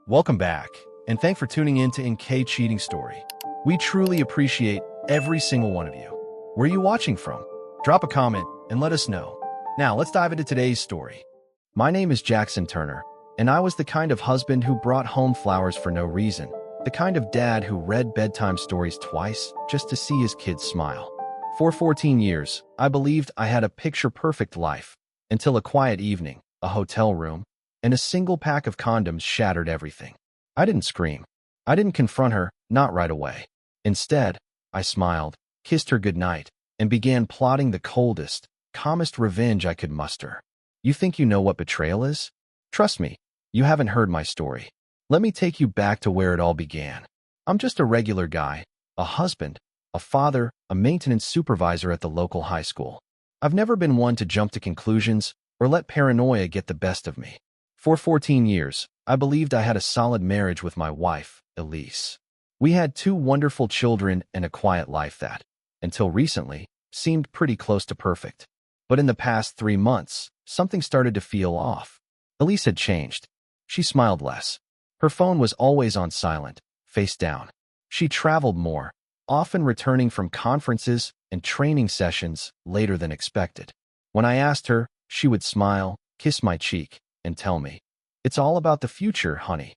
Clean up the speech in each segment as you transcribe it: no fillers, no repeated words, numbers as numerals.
Welcome back, and thanks for tuning in to NK Cheating Story. We truly appreciate every single one of you. Where are you watching from? Drop a comment and let us know. Now, let's dive into today's story. My name is Jackson Turner, and I was the kind of husband who brought home flowers for no reason, the kind of dad who read bedtime stories twice just to see his kids smile. For 14 years, I believed I had a picture-perfect life, until a quiet evening, a hotel room, and a single pack of condoms shattered everything. I didn't scream. I didn't confront her, not right away. Instead, I smiled, kissed her goodnight, and began plotting the coldest, calmest revenge I could muster. You think you know what betrayal is? Trust me, you haven't heard my story. Let me take you back to where it all began. I'm just a regular guy, a husband, a father, a maintenance supervisor at the local high school. I've never been one to jump to conclusions or let paranoia get the best of me. For 14 years, I believed I had a solid marriage with my wife, Elise. We had 2 wonderful children and a quiet life that, until recently, seemed pretty close to perfect. But in the past 3 months, something started to feel off. Elise had changed. She smiled less. Her phone was always on silent, face down. She traveled more, often returning from conferences and training sessions later than expected. When I asked her, she would smile, kiss my cheek, and tell me, "It's all about the future, honey."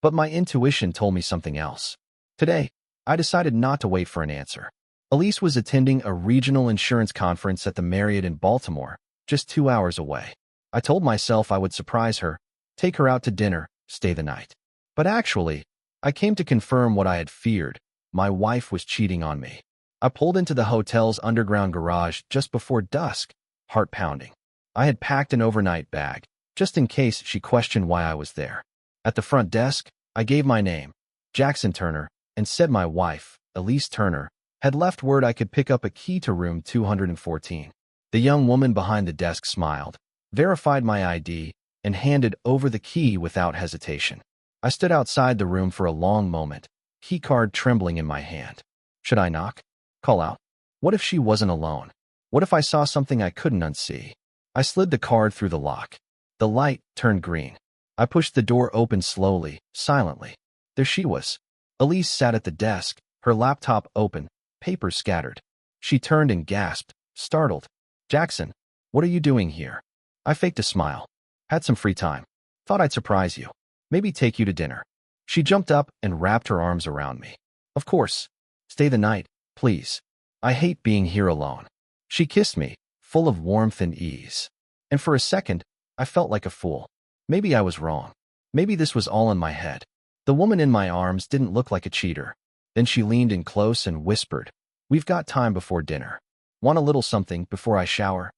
But my intuition told me something else. Today, I decided not to wait for an answer. Elise was attending a regional insurance conference at the Marriott in Baltimore, just 2 hours away. I told myself I would surprise her, take her out to dinner, stay the night. But actually, I came to confirm what I had feared. My wife was cheating on me. I pulled into the hotel's underground garage just before dusk, heart pounding. I had packed an overnight bag, just in case she questioned why I was there. At the front desk, I gave my name, Jackson Turner, and said my wife, Elise Turner, had left word I could pick up a key to room 214. The young woman behind the desk smiled, verified my ID, and handed over the key without hesitation. I stood outside the room for a long moment, key card trembling in my hand. Should I knock? Call out? What if she wasn't alone? What if I saw something I couldn't unsee? I slid the card through the lock. The light turned green. I pushed the door open slowly, silently. There she was. Elise sat at the desk, her laptop open, papers scattered. She turned and gasped, startled. "Jackson, what are you doing here?" I faked a smile. "Had some free time. Thought I'd surprise you. Maybe take you to dinner." She jumped up and wrapped her arms around me. "Of course. Stay the night, please. I hate being here alone." She kissed me, full of warmth and ease. And for a second, I felt like a fool. Maybe I was wrong. Maybe this was all in my head. The woman in my arms didn't look like a cheater. Then she leaned in close and whispered, "We've got time before dinner. Want a little something before I shower?"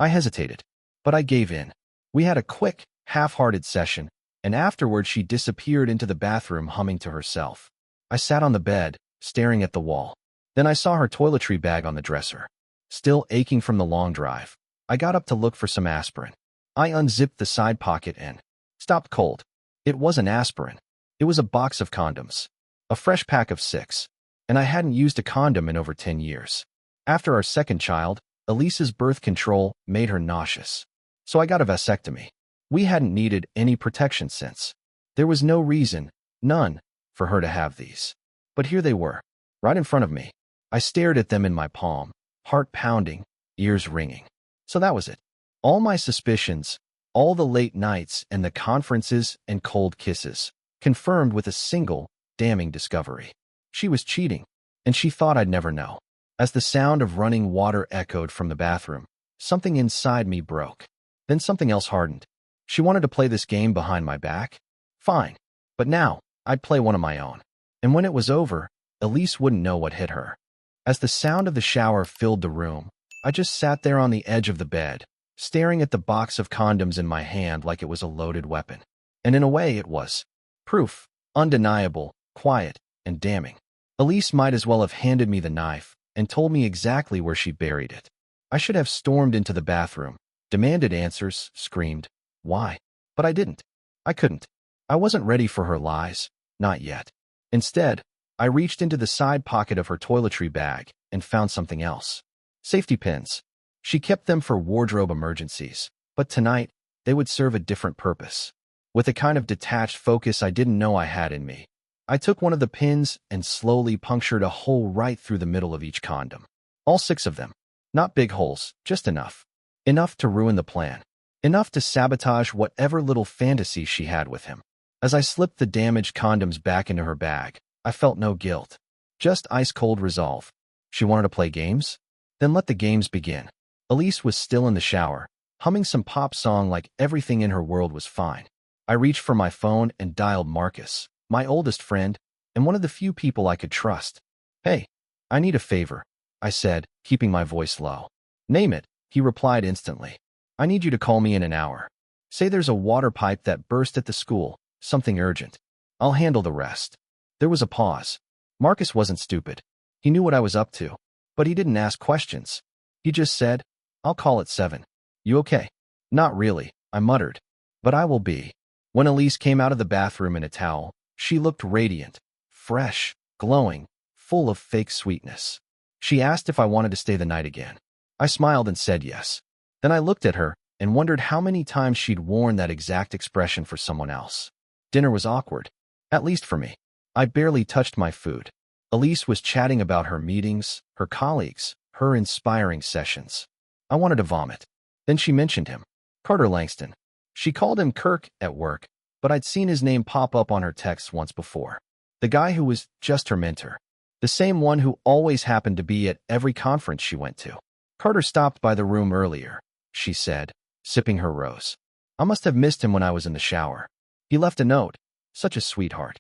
I hesitated, but I gave in. We had a quick, half-hearted session, and afterward she disappeared into the bathroom humming to herself. I sat on the bed, staring at the wall. Then I saw her toiletry bag on the dresser. Still aching from the long drive, I got up to look for some aspirin. I unzipped the side pocket and stopped cold. It wasn't aspirin. It was a box of condoms. A fresh pack of 6. And I hadn't used a condom in over 10 years. After our second child, Elise's birth control made her nauseous. So I got a vasectomy. We hadn't needed any protection since. There was no reason, none, for her to have these. But here they were, right in front of me. I stared at them in my palm, heart pounding, ears ringing. So that was it. All my suspicions, all the late nights and the conferences and cold kisses, confirmed with a single, damning discovery. She was cheating, and she thought I'd never know. As the sound of running water echoed from the bathroom, something inside me broke. Then something else hardened. She wanted to play this game behind my back? Fine. But now, I'd play one of my own. And when it was over, Elise wouldn't know what hit her. As the sound of the shower filled the room, I just sat there on the edge of the bed, staring at the box of condoms in my hand like it was a loaded weapon. And in a way it was. Proof, undeniable, quiet, and damning. Elise might as well have handed me the knife and told me exactly where she buried it. I should have stormed into the bathroom, demanded answers, screamed, "Why?" But I didn't. I couldn't. I wasn't ready for her lies, not yet. Instead, I reached into the side pocket of her toiletry bag and found something else. Safety pins. She kept them for wardrobe emergencies, but tonight, they would serve a different purpose. with a kind of detached focus I didn't know I had in me. I took one of the pins and slowly punctured a hole right through the middle of each condom. All 6 of them. Not big holes, just enough. Enough to ruin the plan. Enough to sabotage whatever little fantasy she had with him. As I slipped the damaged condoms back into her bag, I felt no guilt. Just ice-cold resolve. She wanted to play games? Then let the games begin. Elise was still in the shower, humming some pop song like everything in her world was fine. I reached for my phone and dialed Marcus, my oldest friend, and one of the few people I could trust. "Hey, I need a favor," I said, keeping my voice low. "Name it," he replied instantly. "I need you to call me in an hour. Say there's a water pipe that burst at the school, something urgent. I'll handle the rest." There was a pause. Marcus wasn't stupid. He knew what I was up to, but he didn't ask questions. He just said, "I'll call at 7. You okay?" "Not really," I muttered. "But I will be." When Elise came out of the bathroom in a towel, she looked radiant, fresh, glowing, full of fake sweetness. She asked if I wanted to stay the night again. I smiled and said yes. Then I looked at her and wondered how many times she'd worn that exact expression for someone else. Dinner was awkward, at least for me. I barely touched my food. Elise was chatting about her meetings, her colleagues, her inspiring sessions. I wanted to vomit. Then she mentioned him, Carter Langston. She called him Kirk at work, but I'd seen his name pop up on her texts once before. The guy who was just her mentor. The same one who always happened to be at every conference she went to. "Carter stopped by the room earlier," she said, sipping her rose. "I must have missed him when I was in the shower. He left a note. Such a sweetheart."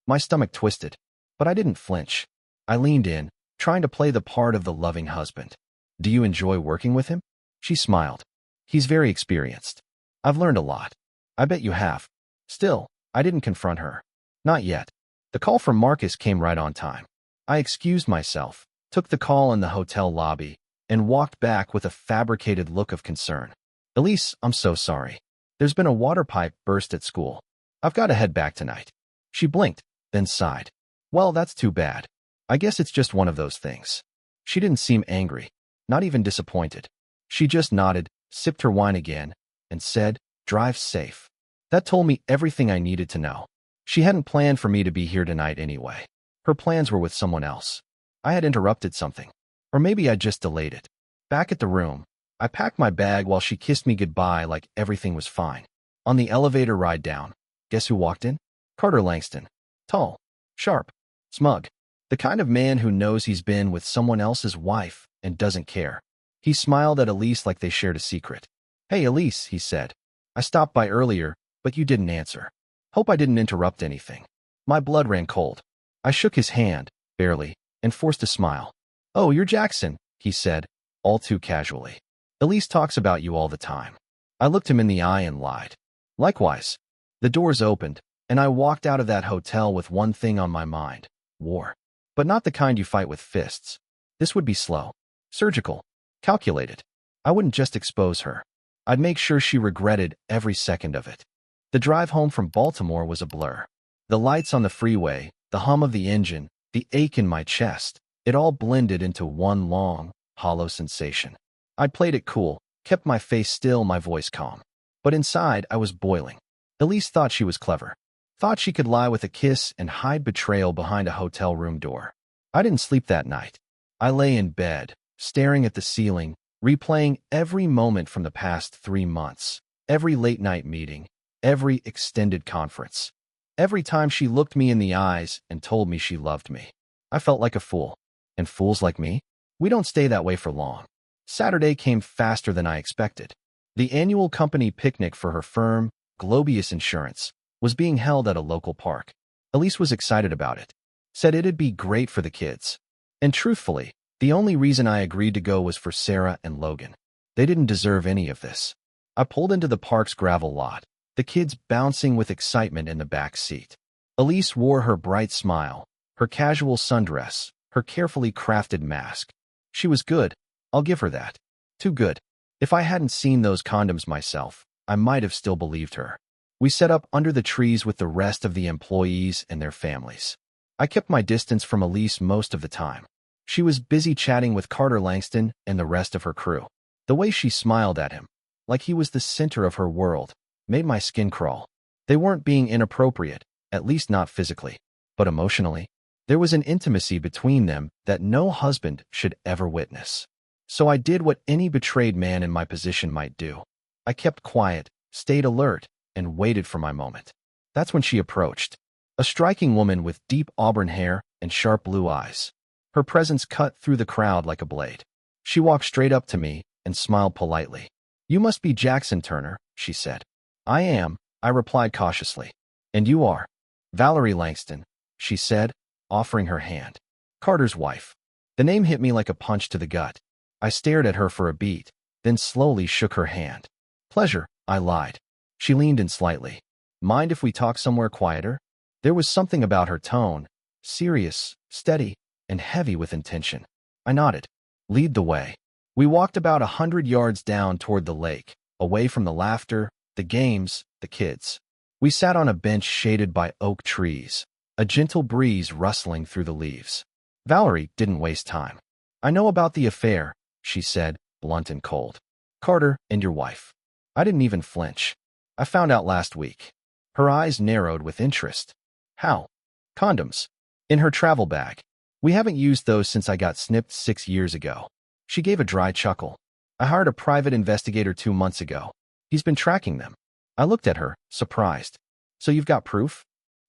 My stomach twisted, but I didn't flinch. I leaned in, trying to play the part of the loving husband. "Do you enjoy working with him?" She smiled. "He's very experienced. I've learned a lot." "I bet you have." Still, I didn't confront her. Not yet. The call from Marcus came right on time. I excused myself, took the call in the hotel lobby, and walked back with a fabricated look of concern. "Elise, I'm so sorry. There's been a water pipe burst at school. I've got to head back tonight." She blinked, then sighed. "Well, that's too bad. I guess it's just one of those things." She didn't seem angry, not even disappointed. She just nodded, sipped her wine again, and said, "Drive safe." That told me everything I needed to know. She hadn't planned for me to be here tonight anyway. Her plans were with someone else. I had interrupted something. Or maybe I just delayed it. Back at the room, I packed my bag while she kissed me goodbye like everything was fine. On the elevator ride down, guess who walked in? Carter Langston. Tall, sharp, smug. The kind of man who knows he's been with someone else's wife and doesn't care. He smiled at Elise like they shared a secret. "Hey, Elise," he said. "I stopped by earlier, but you didn't answer. Hope I didn't interrupt anything." My blood ran cold. I shook his hand, barely, and forced a smile. "Oh, you're Jackson," he said, all too casually. "Elise talks about you all the time." I looked him in the eye and lied. "Likewise." The doors opened, and I walked out of that hotel with one thing on my mind: war. But not the kind you fight with fists. This would be slow, surgical, calculated. I wouldn't just expose her. I'd make sure she regretted every second of it. The drive home from Baltimore was a blur. The lights on the freeway, the hum of the engine, the ache in my chest, it all blended into one long, hollow sensation. I'd played it cool, kept my face still, my voice calm. But inside, I was boiling. Elise thought she was clever. Thought she could lie with a kiss and hide betrayal behind a hotel room door. I didn't sleep that night. I lay in bed, staring at the ceiling, replaying every moment from the past 3 months, every late-night meeting, every extended conference. Every time she looked me in the eyes and told me she loved me. I felt like a fool. And fools like me? We don't stay that way for long. Saturday came faster than I expected. The annual company picnic for her firm, Globius Insurance, was being held at a local park. Elise was excited about it. Said it'd be great for the kids. And truthfully, the only reason I agreed to go was for Sarah and Logan. They didn't deserve any of this. I pulled into the park's gravel lot, the kids bouncing with excitement in the back seat. Elise wore her bright smile, her casual sundress, her carefully crafted mask. She was good. I'll give her that. Too good. If I hadn't seen those condoms myself, I might have still believed her. We set up under the trees with the rest of the employees and their families. I kept my distance from Elise most of the time. She was busy chatting with Carter Langston and the rest of her crew. The way she smiled at him, like he was the center of her world, made my skin crawl. They weren't being inappropriate, at least not physically, but emotionally. There was an intimacy between them that no husband should ever witness. So I did what any betrayed man in my position might do. I kept quiet, stayed alert, and waited for my moment. That's when she approached. A striking woman with deep auburn hair and sharp blue eyes. Her presence cut through the crowd like a blade. She walked straight up to me and smiled politely. "You must be Jackson Turner," she said. "I am," I replied cautiously. "And you are?" "Valerie Langston," she said, offering her hand. "Carter's wife." The name hit me like a punch to the gut. I stared at her for a beat, then slowly shook her hand. "Pleasure," I lied. She leaned in slightly. "Mind if we talk somewhere quieter?" There was something about her tone, serious, steady, and heavy with intention. I nodded. "Lead the way." We walked about 100 yards down toward the lake, away from the laughter, the games, the kids. We sat on a bench shaded by oak trees, a gentle breeze rustling through the leaves. Valerie didn't waste time. "I know about the affair," she said, blunt and cold. "Carter and your wife." I didn't even flinch. "I found out last week." Her eyes narrowed with interest. "How?" "Condoms. In her travel bag. We haven't used those since I got snipped 6 years ago." She gave a dry chuckle. "I hired a private investigator 2 months ago. He's been tracking them." I looked at her, surprised. "So you've got proof?"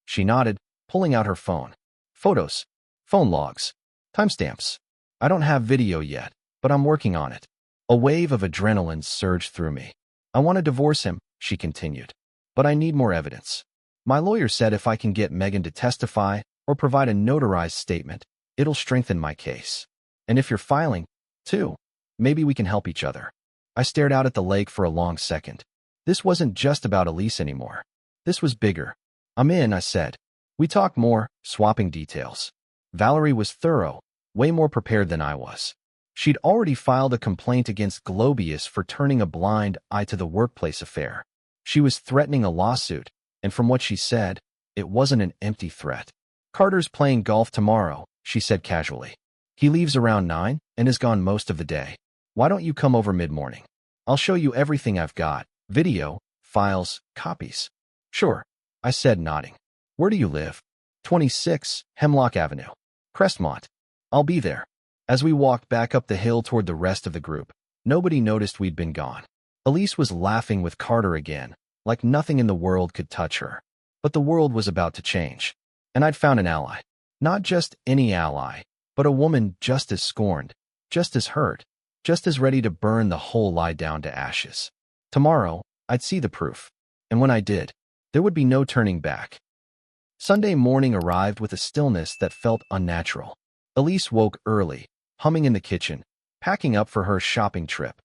She nodded, pulling out her phone. "Photos. Phone logs. Timestamps. I don't have video yet, but I'm working on it." A wave of adrenaline surged through me. "I want to divorce him," she continued. "But I need more evidence. My lawyer said if I can get Megan to testify or provide a notarized statement, it'll strengthen my case. And if you're filing, too, maybe we can help each other." I stared out at the lake for a long second. This wasn't just about Elise anymore. This was bigger. "I'm in," I said. We talked more, swapping details. Valerie was thorough, way more prepared than I was. She'd already filed a complaint against Globius for turning a blind eye to the workplace affair. She was threatening a lawsuit, and from what she said, it wasn't an empty threat. "Carter's playing golf tomorrow," she said casually. "He leaves around 9 and is gone most of the day. Why don't you come over mid-morning? I'll show you everything I've got, video, files, copies." "Sure," I said, nodding. "Where do you live?" 26 Hemlock Avenue. Crestmont. "I'll be there." As we walked back up the hill toward the rest of the group, nobody noticed we'd been gone. Elise was laughing with Carter again, like nothing in the world could touch her. But the world was about to change. And I'd found an ally. Not just any ally, but a woman just as scorned, just as hurt, just as ready to burn the whole lie down to ashes. Tomorrow, I'd see the proof. And when I did, there would be no turning back. Sunday morning arrived with a stillness that felt unnatural. Elise woke early, humming in the kitchen, packing up for her shopping trip.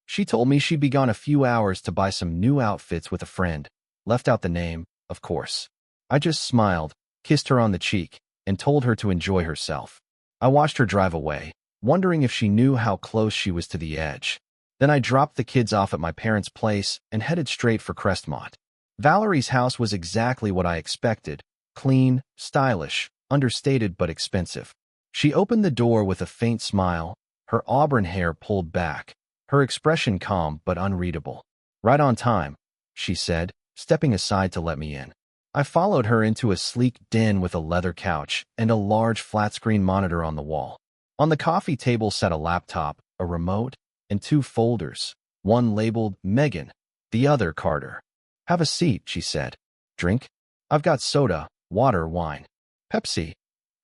She told me she'd be gone a few hours to buy some new outfits with a friend, left out the name, of course. I just smiled, kissed her on the cheek, and told her to enjoy herself. I watched her drive away, wondering if she knew how close she was to the edge. Then I dropped the kids off at my parents' place and headed straight for Crestmont. Valerie's house was exactly what I expected: clean, stylish, understated but expensive. She opened the door with a faint smile, her auburn hair pulled back, her expression calm but unreadable. "Right on time," she said, stepping aside to let me in. I followed her into a sleek den with a leather couch and a large flat-screen monitor on the wall. On the coffee table sat a laptop, a remote, and 2 folders, one labeled Megan, the other Carter. "Have a seat," she said. "Drink?" "I've got soda, water, wine." "Pepsi,"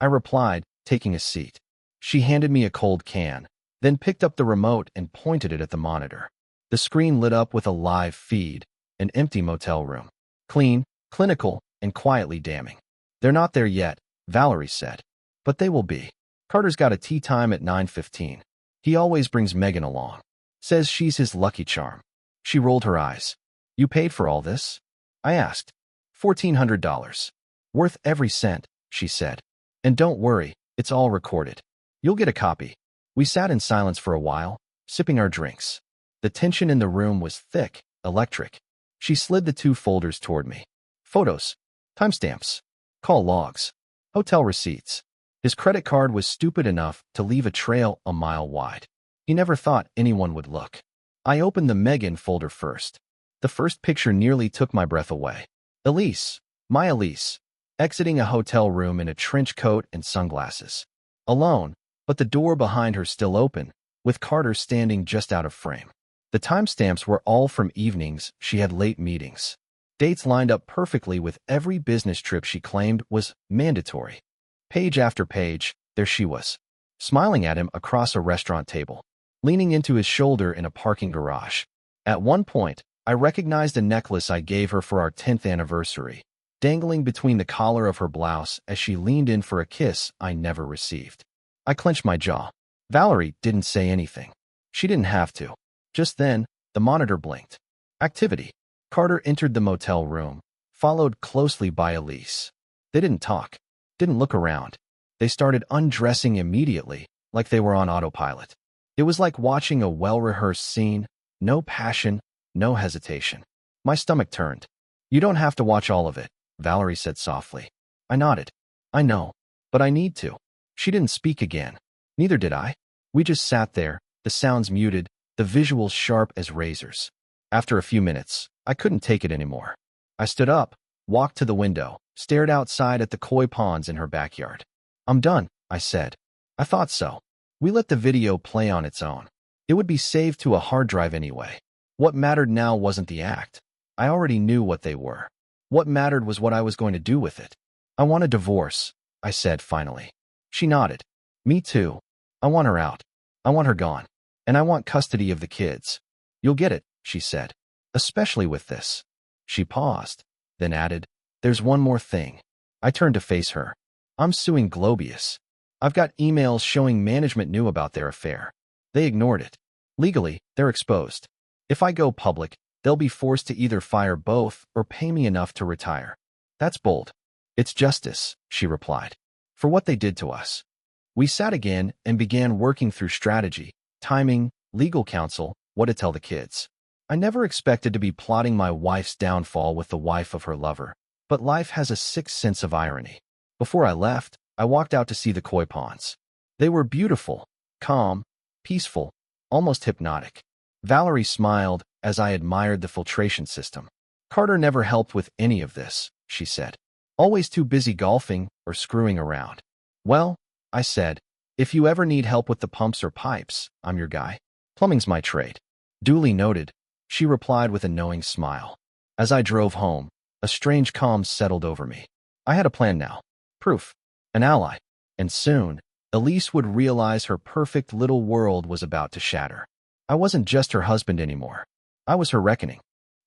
I replied, taking a seat. She handed me a cold can, then picked up the remote and pointed it at the monitor. The screen lit up with a live feed, an empty motel room. Clean, clinical, and quietly damning. "They're not there yet," Valerie said. "But they will be. Carter's got a tea time at 9:15. He always brings Megan along. Says she's his lucky charm." She rolled her eyes. "You paid for all this?" I asked. $1,400. "Worth every cent," she said. "And don't worry, it's all recorded. You'll get a copy." We sat in silence for a while, sipping our drinks. The tension in the room was thick, electric. She slid the 2 folders toward me. Photos, timestamps, call logs, hotel receipts. His credit card was stupid enough to leave a trail a mile wide. He never thought anyone would look. I opened the Megan folder first. The first picture nearly took my breath away. Elise, my Elise, exiting a hotel room in a trench coat and sunglasses. Alone, but the door behind her still open, with Carter standing just out of frame. The timestamps were all from evenings she had late meetings. Dates lined up perfectly with every business trip she claimed was mandatory. Page after page, there she was, smiling at him across a restaurant table, leaning into his shoulder in a parking garage. At one point, I recognized a necklace I gave her for our 10th anniversary, dangling between the collar of her blouse as she leaned in for a kiss I never received. I clenched my jaw. Valerie didn't say anything. She didn't have to. Just then, the monitor blinked. Activity. Carter entered the motel room, followed closely by Elise. They didn't talk, didn't look around. They started undressing immediately, like they were on autopilot. It was like watching a well-rehearsed scene, no passion, no hesitation. My stomach turned. You don't have to watch all of it, Valerie said softly. I nodded. I know, but I need to. She didn't speak again. Neither did I. We just sat there, the sounds muted, the visuals sharp as razors. After a few minutes, I couldn't take it anymore. I stood up, walked to the window, stared outside at the koi ponds in her backyard. I'm done, I said. I thought so. We let the video play on its own. It would be saved to a hard drive anyway. What mattered now wasn't the act. I already knew what they were. What mattered was what I was going to do with it. I want a divorce, I said finally. She nodded. Me too. I want her out. I want her gone. And I want custody of the kids. You'll get it, she said. Especially with this. She paused, then added, there's one more thing. I turned to face her. I'm suing Globius. I've got emails showing management knew about their affair. They ignored it. Legally, they're exposed. If I go public, they'll be forced to either fire both or pay me enough to retire. That's bold. It's justice, she replied, for what they did to us. We sat again and began working through strategy, timing, legal counsel, what to tell the kids. I never expected to be plotting my wife's downfall with the wife of her lover, but life has a sick sense of irony. Before I left, I walked out to see the koi ponds. They were beautiful, calm, peaceful, almost hypnotic. Valerie smiled as I admired the filtration system. Carter never helped with any of this, she said. Always too busy golfing or screwing around. Well, I said, if you ever need help with the pumps or pipes, I'm your guy. Plumbing's my trade. Duly noted, she replied with a knowing smile. As I drove home, a strange calm settled over me. I had a plan now. Proof. An ally. And soon, Elise would realize her perfect little world was about to shatter. I wasn't just her husband anymore. I was her reckoning.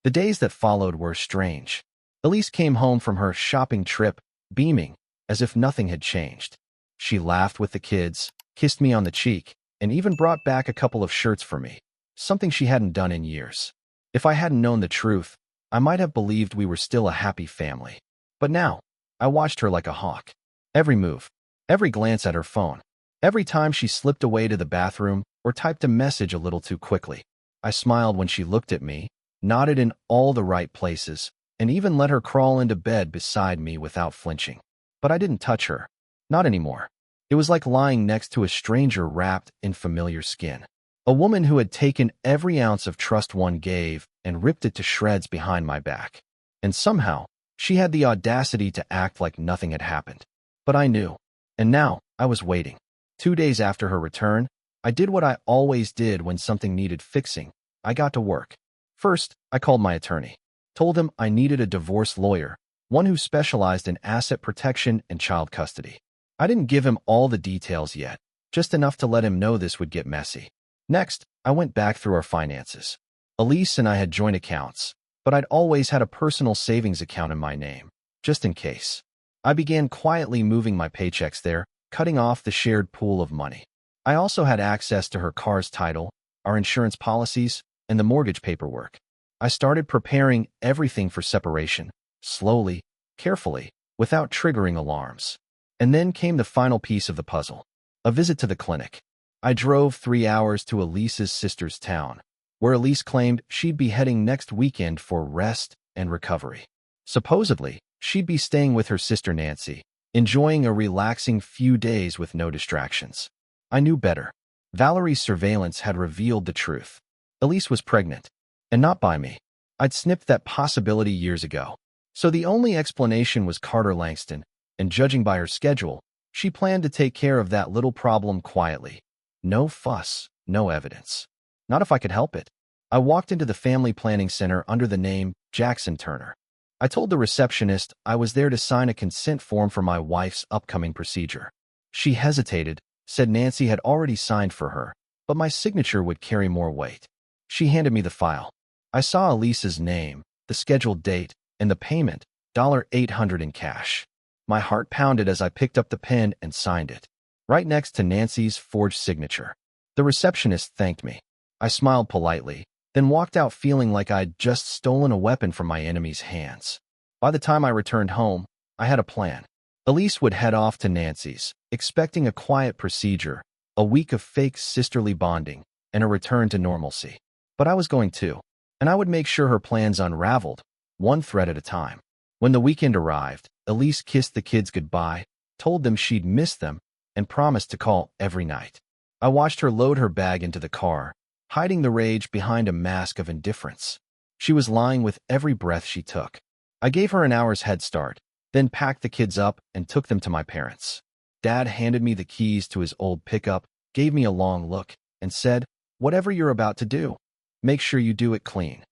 The days that followed were strange. Elise came home from her shopping trip, beaming, as if nothing had changed. She laughed with the kids, kissed me on the cheek, and even brought back a couple of shirts for me, something she hadn't done in years. If I hadn't known the truth, I might have believed we were still a happy family. But now, I watched her like a hawk. Every move, every glance at her phone, every time she slipped away to the bathroom or typed a message a little too quickly. I smiled when she looked at me, nodded in all the right places, and even let her crawl into bed beside me without flinching. But I didn't touch her. Not anymore. It was like lying next to a stranger wrapped in familiar skin. A woman who had taken every ounce of trust one gave and ripped it to shreds behind my back. And somehow, she had the audacity to act like nothing had happened. But I knew. And now, I was waiting. 2 days after her return, I did what I always did when something needed fixing. I got to work. First, I called my attorney. Told him I needed a divorce lawyer, one who specialized in asset protection and child custody. I didn't give him all the details yet, just enough to let him know this would get messy. Next, I went back through our finances. Elise and I had joint accounts, but I'd always had a personal savings account in my name, just in case. I began quietly moving my paychecks there, cutting off the shared pool of money. I also had access to her car's title, our insurance policies, and the mortgage paperwork. I started preparing everything for separation, slowly, carefully, without triggering alarms. And then came the final piece of the puzzle, a visit to the clinic. I drove 3 hours to Elise's sister's town, where Elise claimed she'd be heading next weekend for rest and recovery. Supposedly, she'd be staying with her sister Nancy, enjoying a relaxing few days with no distractions. I knew better. Valerie's surveillance had revealed the truth. Elise was pregnant, and not by me. I'd snipped that possibility years ago. So the only explanation was Carter Langston, and judging by her schedule, she planned to take care of that little problem quietly. No fuss, no evidence. Not if I could help it. I walked into the family planning center under the name Jackson Turner. I told the receptionist I was there to sign a consent form for my wife's upcoming procedure. She hesitated, said Nancy had already signed for her, but my signature would carry more weight. She handed me the file. I saw Elise's name, the scheduled date, and the payment, $800 in cash. My heart pounded as I picked up the pen and signed it, right next to Nancy's forged signature. The receptionist thanked me. I smiled politely, then walked out feeling like I'd just stolen a weapon from my enemy's hands. By the time I returned home, I had a plan. Elise would head off to Nancy's, expecting a quiet procedure, a week of fake sisterly bonding, and a return to normalcy. But I was going too, and I would make sure her plans unraveled, one thread at a time. When the weekend arrived, Elise kissed the kids goodbye, told them she'd miss them, and promised to call every night. I watched her load her bag into the car, hiding the rage behind a mask of indifference. She was lying with every breath she took. I gave her an hour's head start, then packed the kids up and took them to my parents. Dad handed me the keys to his old pickup, gave me a long look, and said, "Whatever you're about to do, make sure you do it clean."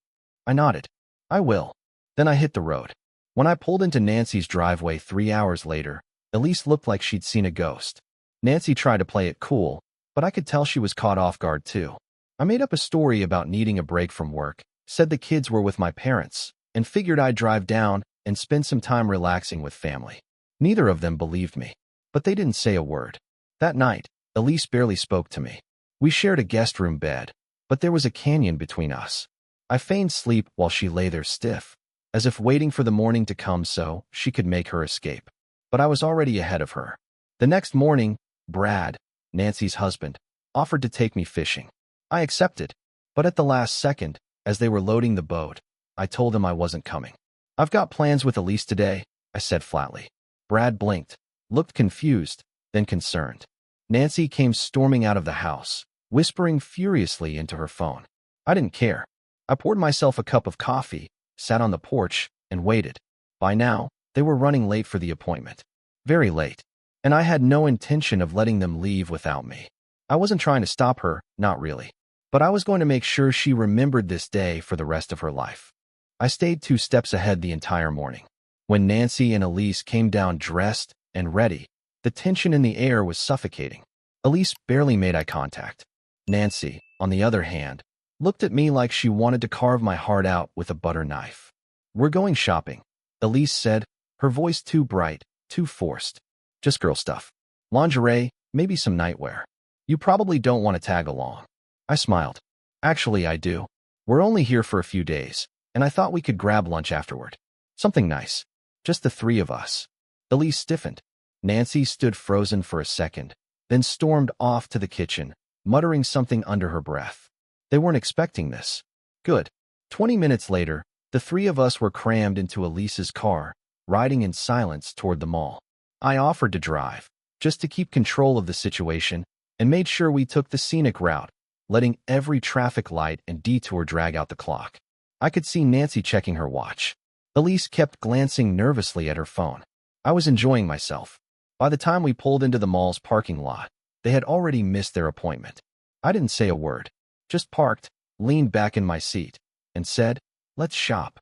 I nodded. "I will." Then I hit the road. When I pulled into Nancy's driveway 3 hours later, Elise looked like she'd seen a ghost. Nancy tried to play it cool, but I could tell she was caught off guard too. I made up a story about needing a break from work, said the kids were with my parents, and figured I'd drive down and spend some time relaxing with family. Neither of them believed me, but they didn't say a word. That night, Elise barely spoke to me. We shared a guest room bed, but there was a canyon between us. I feigned sleep while she lay there stiff, as if waiting for the morning to come so she could make her escape. But I was already ahead of her. The next morning, Brad, Nancy's husband, offered to take me fishing. I accepted, but at the last second, as they were loading the boat, I told him I wasn't coming. "I've got plans with Elise today," I said flatly. Brad blinked, looked confused, then concerned. Nancy came storming out of the house, whispering furiously into her phone. I didn't care. I poured myself a cup of coffee, sat on the porch, and waited. By now, they were running late for the appointment. Very late. And I had no intention of letting them leave without me. I wasn't trying to stop her, not really. But I was going to make sure she remembered this day for the rest of her life. I stayed 2 steps ahead the entire morning. When Nancy and Elise came down dressed and ready, the tension in the air was suffocating. Elise barely made eye contact. Nancy, on the other hand, looked at me like she wanted to carve my heart out with a butter knife. "We're going shopping," Elise said, her voice too bright, too forced. "Just girl stuff. Lingerie, maybe some nightwear. You probably don't want to tag along." I smiled. "Actually, I do. We're only here for a few days, and I thought we could grab lunch afterward. Something nice. Just the 3 of us." Elise stiffened. Nancy stood frozen for a second, then stormed off to the kitchen, muttering something under her breath. They weren't expecting this. Good. 20 minutes later, the 3 of us were crammed into Elise's car, riding in silence toward the mall. I offered to drive, just to keep control of the situation, and made sure we took the scenic route, letting every traffic light and detour drag out the clock. I could see Nancy checking her watch. Elise kept glancing nervously at her phone. I was enjoying myself. By the time we pulled into the mall's parking lot, they had already missed their appointment. I didn't say a word, just parked, leaned back in my seat, and said, "Let's shop."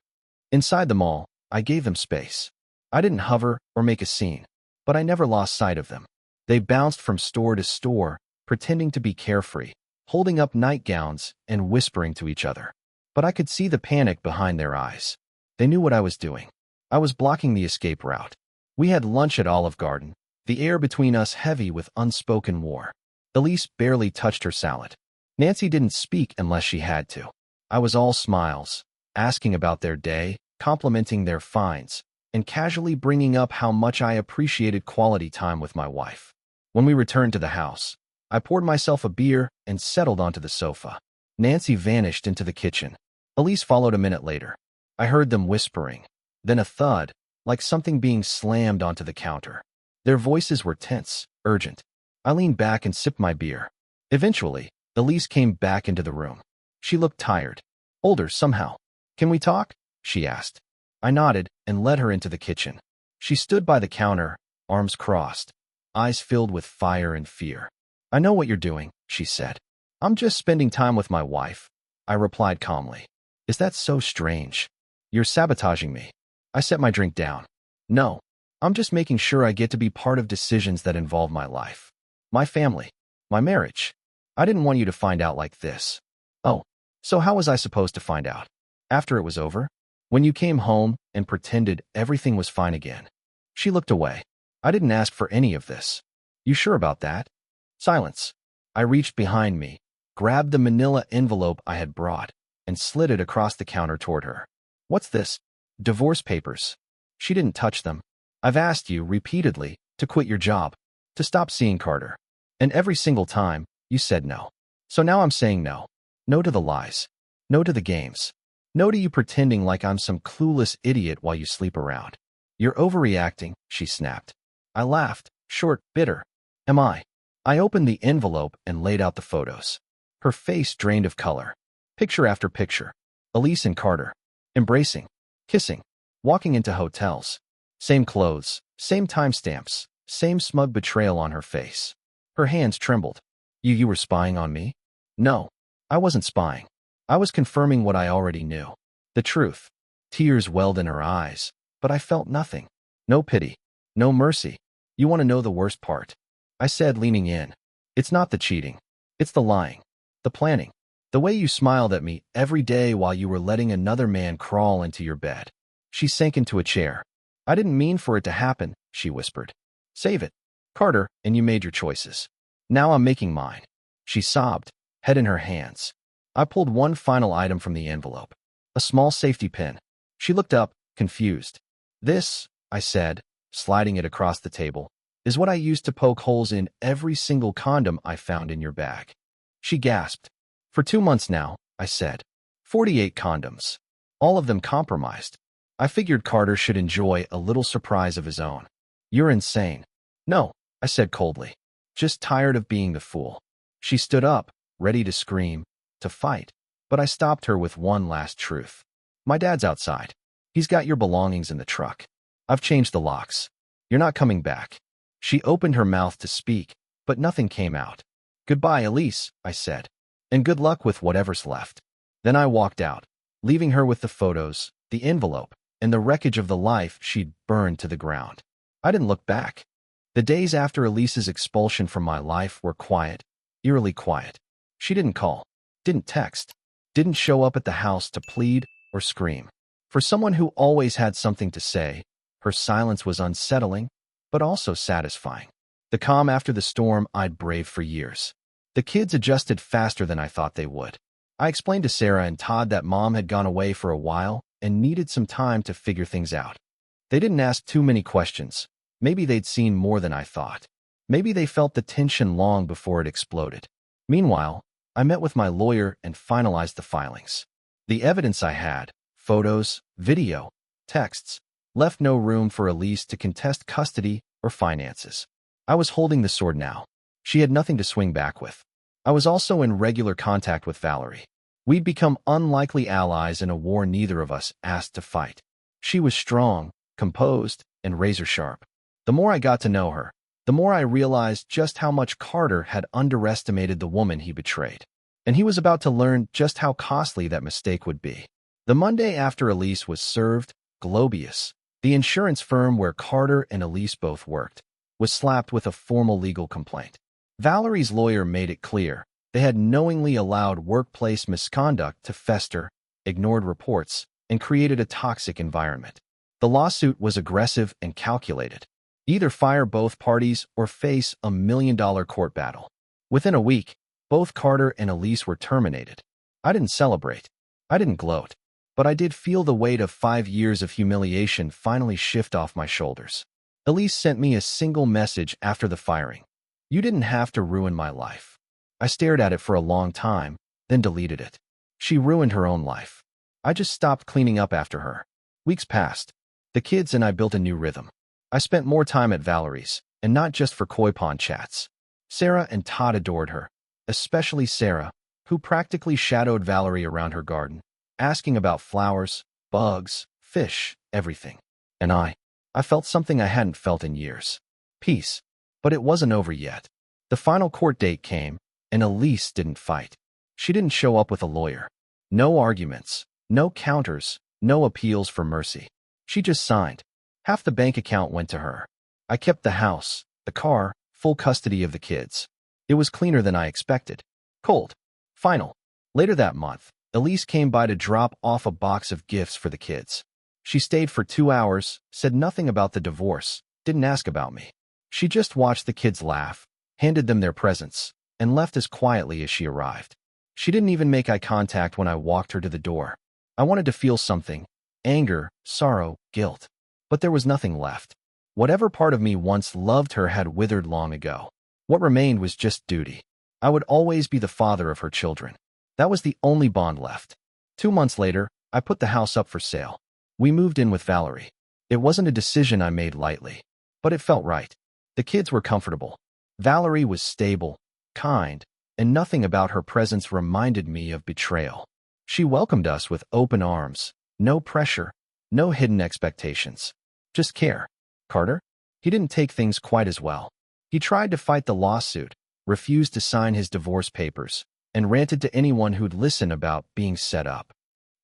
Inside the mall, I gave them space. I didn't hover or make a scene, but I never lost sight of them. They bounced from store to store, pretending to be carefree, holding up nightgowns and whispering to each other. But I could see the panic behind their eyes. They knew what I was doing. I was blocking the escape route. We had lunch at Olive Garden, the air between us heavy with unspoken war. Elise barely touched her salad. Nancy didn't speak unless she had to. I was all smiles, asking about their day, complimenting their finds, and casually bringing up how much I appreciated quality time with my wife. When we returned to the house, I poured myself a beer and settled onto the sofa. Nancy vanished into the kitchen. Elise followed a minute later. I heard them whispering, then a thud, like something being slammed onto the counter. Their voices were tense, urgent. I leaned back and sipped my beer. Eventually, Elise came back into the room. She looked tired, older somehow. "Can we talk?" she asked. I nodded and led her into the kitchen. She stood by the counter, arms crossed, eyes filled with fire and fear. "I know what you're doing," she said. "I'm just spending time with my wife," I replied calmly. "Is that so strange? You're sabotaging me." I set my drink down. "No, I'm just making sure I get to be part of decisions that involve my life, my family, my marriage. I didn't want you to find out like this." "Oh, so how was I supposed to find out? After it was over? When you came home and pretended everything was fine again?" She looked away. "I didn't ask for any of this." "You sure about that?" Silence. I reached behind me, grabbed the manila envelope I had brought, and slid it across the counter toward her. "What's this?" "Divorce papers." She didn't touch them. "I've asked you repeatedly to quit your job, to stop seeing Carter. And every single time, you said no. So now I'm saying no. No to the lies. No to the games. No to you pretending like I'm some clueless idiot while you sleep around. You're overreacting," she snapped. I laughed, short, bitter. "Am I?" I opened the envelope and laid out the photos. Her face drained of color. Picture after picture. Elise and Carter. Embracing. Kissing. Walking into hotels. Same clothes. Same timestamps. Same smug betrayal on her face. Her hands trembled. You were spying on me?" "No, I wasn't spying. I was confirming what I already knew. The truth." Tears welled in her eyes, but I felt nothing. No pity. No mercy. "You want to know the worst part?" I said, leaning in. "It's not the cheating. It's the lying. The planning. The way you smiled at me every day while you were letting another man crawl into your bed." She sank into a chair. "I didn't mean for it to happen," she whispered. "Save it, Carter, and you made your choices. Now I'm making mine." She sobbed, head in her hands. I pulled one final item from the envelope. A small safety pin. She looked up, confused. "This," I said, sliding it across the table, "is what I used to poke holes in every single condom I found in your bag." She gasped. "For 2 months now," I said. 48 condoms. All of them compromised. I figured Carter should enjoy a little surprise of his own. "You're insane." "No," I said coldly. "Just tired of being the fool." She stood up, ready to scream, to fight, but I stopped her with one last truth. "My dad's outside. He's got your belongings in the truck. I've changed the locks. You're not coming back." She opened her mouth to speak, but nothing came out. "Goodbye, Elise," I said, "and good luck with whatever's left." Then I walked out, leaving her with the photos, the envelope, and the wreckage of the life she'd burned to the ground. I didn't look back. The days after Elise's expulsion from my life were quiet, eerily quiet. She didn't call, didn't text, didn't show up at the house to plead or scream. For someone who always had something to say, her silence was unsettling, but also satisfying. The calm after the storm I'd braved for years. The kids adjusted faster than I thought they would. I explained to Sarah and Todd that Mom had gone away for a while and needed some time to figure things out. They didn't ask too many questions. Maybe they'd seen more than I thought. Maybe they felt the tension long before it exploded. Meanwhile, I met with my lawyer and finalized the filings. The evidence I had, photos, video, texts, left no room for Elise to contest custody or finances. I was holding the sword now. She had nothing to swing back with. I was also in regular contact with Valerie. We'd become unlikely allies in a war neither of us asked to fight. She was strong, composed, and razor-sharp. The more I got to know her, the more I realized just how much Carter had underestimated the woman he betrayed. And he was about to learn just how costly that mistake would be. The Monday after Elise was served, Globius, the insurance firm where Carter and Elise both worked, was slapped with a formal legal complaint. Valerie's lawyer made it clear they had knowingly allowed workplace misconduct to fester, ignored reports, and created a toxic environment. The lawsuit was aggressive and calculated. Either fire both parties or face a $1 million court battle. Within a week, both Carter and Elise were terminated. I didn't celebrate. I didn't gloat. But I did feel the weight of 5 years of humiliation finally shift off my shoulders. Elise sent me a single message after the firing. "You didn't have to ruin my life." I stared at it for a long time, then deleted it. She ruined her own life. I just stopped cleaning up after her. Weeks passed. The kids and I built a new rhythm. I spent more time at Valerie's, and not just for koi pond chats. Sarah and Todd adored her, especially Sarah, who practically shadowed Valerie around her garden, asking about flowers, bugs, fish, everything. And I felt something I hadn't felt in years. Peace. But it wasn't over yet. The final court date came, and Elise didn't fight. She didn't show up with a lawyer. No arguments, no counters, no appeals for mercy. She just signed. Half the bank account went to her. I kept the house, the car, full custody of the kids. It was cleaner than I expected. Cold. Final. Later that month, Elise came by to drop off a box of gifts for the kids. She stayed for 2 hours, said nothing about the divorce, didn't ask about me. She just watched the kids laugh, handed them their presents, and left as quietly as she arrived. She didn't even make eye contact when I walked her to the door. I wanted to feel something: anger, sorrow, guilt. But there was nothing left. Whatever part of me once loved her had withered long ago. What remained was just duty. I would always be the father of her children. That was the only bond left. 2 months later, I put the house up for sale. We moved in with Valerie. It wasn't a decision I made lightly, but it felt right. The kids were comfortable. Valerie was stable, kind, and nothing about her presence reminded me of betrayal. She welcomed us with open arms, no pressure, no hidden expectations. Just care. Carter? He didn't take things quite as well. He tried to fight the lawsuit, refused to sign his divorce papers, and ranted to anyone who'd listen about being set up.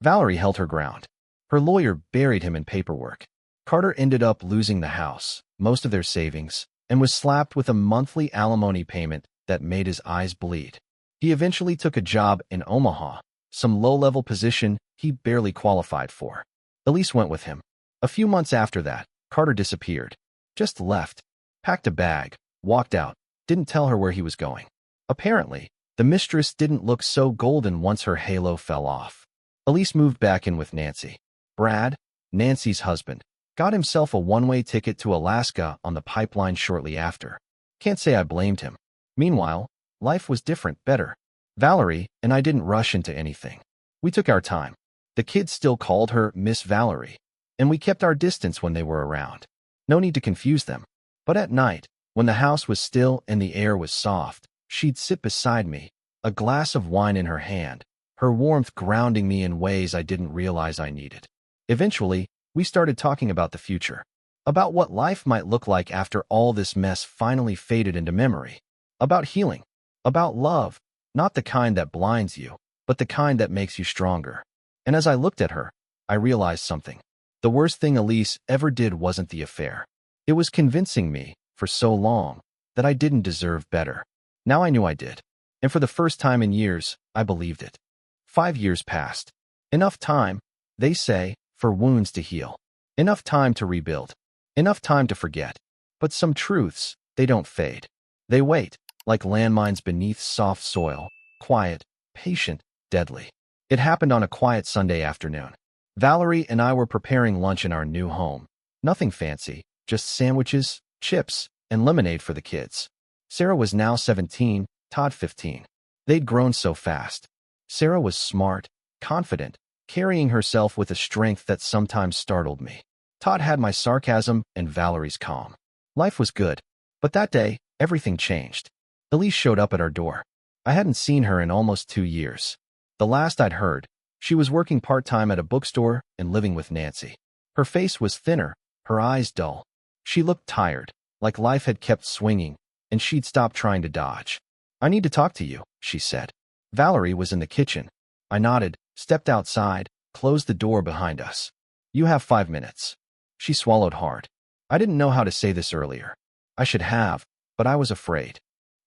Valerie held her ground. Her lawyer buried him in paperwork. Carter ended up losing the house, most of their savings, and was slapped with a monthly alimony payment that made his eyes bleed. He eventually took a job in Omaha, some low-level position he barely qualified for. Elise went with him. A few months after that, Carter disappeared. Just left. Packed a bag, walked out, didn't tell her where he was going. Apparently, the mistress didn't look so golden once her halo fell off. Elise moved back in with Nancy. Brad, Nancy's husband, got himself a one-way ticket to Alaska on the pipeline shortly after. Can't say I blamed him. Meanwhile, life was different, better. Valerie and I didn't rush into anything. We took our time. The kids still called her Miss Valerie, and we kept our distance when they were around. No need to confuse them. But at night, when the house was still and the air was soft, she'd sit beside me, a glass of wine in her hand, her warmth grounding me in ways I didn't realize I needed. Eventually, we started talking about the future, about what life might look like after all this mess finally faded into memory, about healing, about love, not the kind that blinds you, but the kind that makes you stronger. And as I looked at her, I realized something. The worst thing Elise ever did wasn't the affair. It was convincing me, for so long, that I didn't deserve better. Now I knew I did. And for the first time in years, I believed it. 5 years passed. Enough time, they say, for wounds to heal. Enough time to rebuild. Enough time to forget. But some truths, they don't fade. They wait, like landmines beneath soft soil, quiet, patient, deadly. It happened on a quiet Sunday afternoon. Valerie and I were preparing lunch in our new home. Nothing fancy, just sandwiches, chips, and lemonade for the kids. Sarah was now 17, Todd 15. They'd grown so fast. Sarah was smart, confident, carrying herself with a strength that sometimes startled me. Todd had my sarcasm and Valerie's calm. Life was good. But that day, everything changed. Elise showed up at our door. I hadn't seen her in almost 2 years. The last I'd heard, she was working part-time at a bookstore and living with Nancy. Her face was thinner, her eyes dull. She looked tired, like life had kept swinging, and she'd stopped trying to dodge. "I need to talk to you," she said. Valerie was in the kitchen. I nodded, stepped outside, closed the door behind us. "You have 5 minutes." She swallowed hard. I didn't know how to say this earlier. I should have, but I was afraid.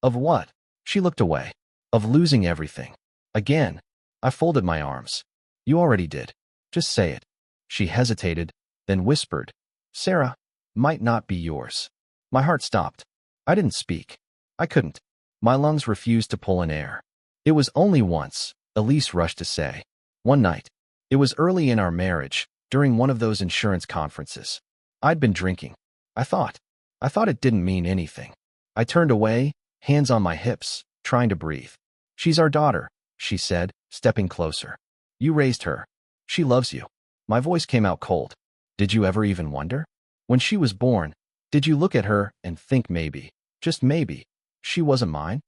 Of what? She looked away. Of losing everything. Again. I folded my arms. "You already did. Just say it." She hesitated, then whispered, "Sarah, might not be yours." My heart stopped. I didn't speak. I couldn't. My lungs refused to pull in air. "It was only once," Elise rushed to say. "One night. It was early in our marriage, during one of those insurance conferences. I'd been drinking. I thought it didn't mean anything." I turned away, hands on my hips, trying to breathe. "She's our daughter," she said, stepping closer. "You raised her. She loves you." My voice came out cold. "Did you ever even wonder? When she was born, did you look at her and think maybe, just maybe, she wasn't mine?"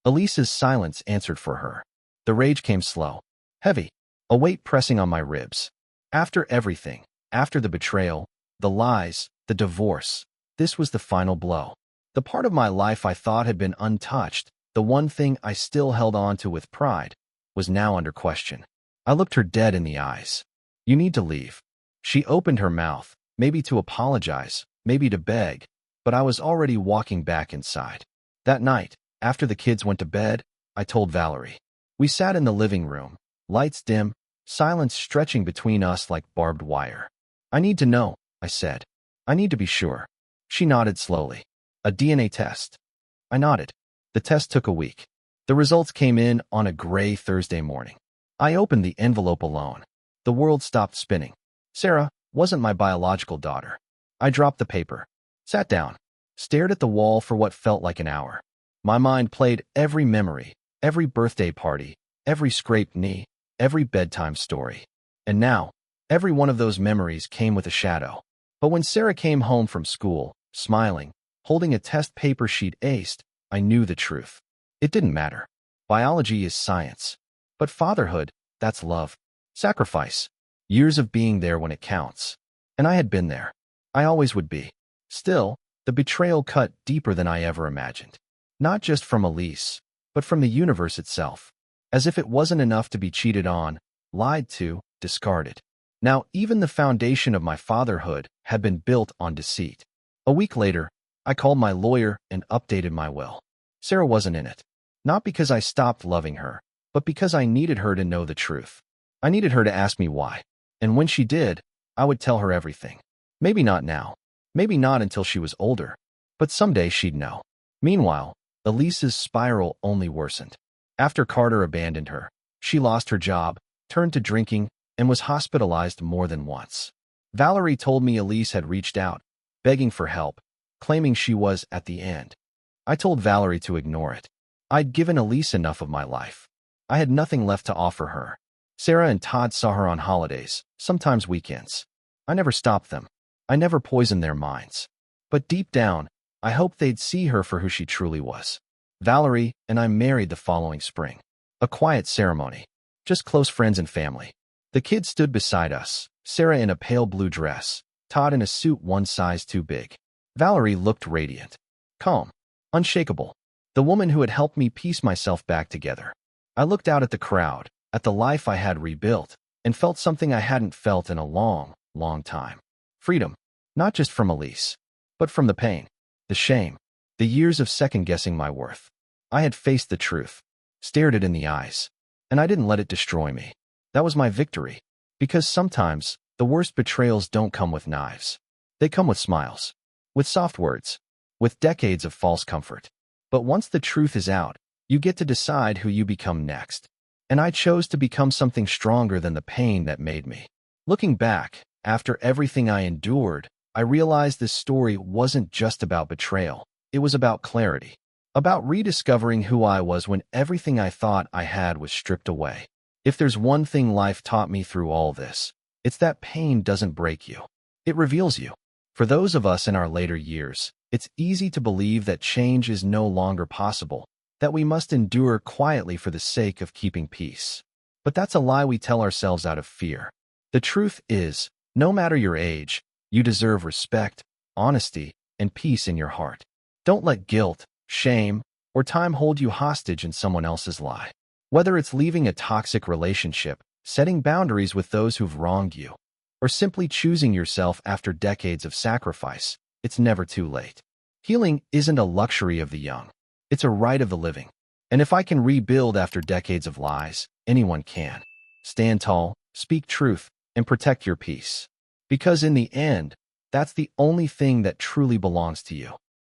Elise's silence answered for her. The rage came slow, heavy, a weight pressing on my ribs. After everything, After the betrayal, the lies, the divorce, this was the final blow. The part of my life I thought had been untouched, the one thing I still held on to with pride, was now under question. I looked her dead in the eyes. "You need to leave." She opened her mouth, maybe to apologize, maybe to beg, but I was already walking back inside. That night, after the kids went to bed, I told Valerie. We sat in the living room, lights dim, silence stretching between us like barbed wire. "I need to know," I said. "I need to be sure." She nodded slowly. "A DNA test." I nodded. The test took a week. The results came in on a gray Thursday morning. I opened the envelope alone. The world stopped spinning. Sarah wasn't my biological daughter. I dropped the paper, sat down, stared at the wall for what felt like an hour. My mind played every memory, every birthday party, every scraped knee, every bedtime story. And now, every one of those memories came with a shadow. But when Sarah came home from school, smiling, holding a test paper she'd aced, I knew the truth. It didn't matter. Biology is science. But fatherhood, that's love. Sacrifice. Years of being there when it counts. And I had been there. I always would be. Still, the betrayal cut deeper than I ever imagined. Not just from Elise, but from the universe itself. As if it wasn't enough to be cheated on, lied to, discarded. Now, even the foundation of my fatherhood had been built on deceit. A week later, I called my lawyer and updated my will. Sarah wasn't in it. Not because I stopped loving her, but because I needed her to know the truth. I needed her to ask me why. And when she did, I would tell her everything. Maybe not now. Maybe not until she was older. But someday she'd know. Meanwhile, Elise's spiral only worsened. After Carter abandoned her, she lost her job, turned to drinking, and was hospitalized more than once. Valerie told me Elise had reached out, begging for help, claiming she was at the end. I told Valerie to ignore it. I'd given Elise enough of my life. I had nothing left to offer her. Sarah and Todd saw her on holidays, sometimes weekends. I never stopped them. I never poisoned their minds. But deep down, I hoped they'd see her for who she truly was. Valerie and I married the following spring. A quiet ceremony. Just close friends and family. The kids stood beside us, Sarah in a pale blue dress, Todd in a suit one size too big. Valerie looked radiant, calm, unshakable, the woman who had helped me piece myself back together. I looked out at the crowd, at the life I had rebuilt, and felt something I hadn't felt in a long, long time. Freedom, not just from Elise, but from the pain, the shame, the years of second-guessing my worth. I had faced the truth, stared it in the eyes, and I didn't let it destroy me. That was my victory. Because sometimes, the worst betrayals don't come with knives. They come with smiles, with soft words, with decades of false comfort. But once the truth is out, you get to decide who you become next. And I chose to become something stronger than the pain that made me. Looking back, after everything I endured, I realized this story wasn't just about betrayal. It was about clarity. About rediscovering who I was when everything I thought I had was stripped away. If there's one thing life taught me through all this, it's that pain doesn't break you. It reveals you. For those of us in our later years, it's easy to believe that change is no longer possible, that we must endure quietly for the sake of keeping peace. But that's a lie we tell ourselves out of fear. The truth is, no matter your age, you deserve respect, honesty, and peace in your heart. Don't let guilt, shame, or time hold you hostage in someone else's lie. Whether it's leaving a toxic relationship, setting boundaries with those who've wronged you, or simply choosing yourself after decades of sacrifice, it's never too late. Healing isn't a luxury of the young. It's a right of the living. And if I can rebuild after decades of lies, anyone can. Stand tall, speak truth, and protect your peace. Because in the end, that's the only thing that truly belongs to you.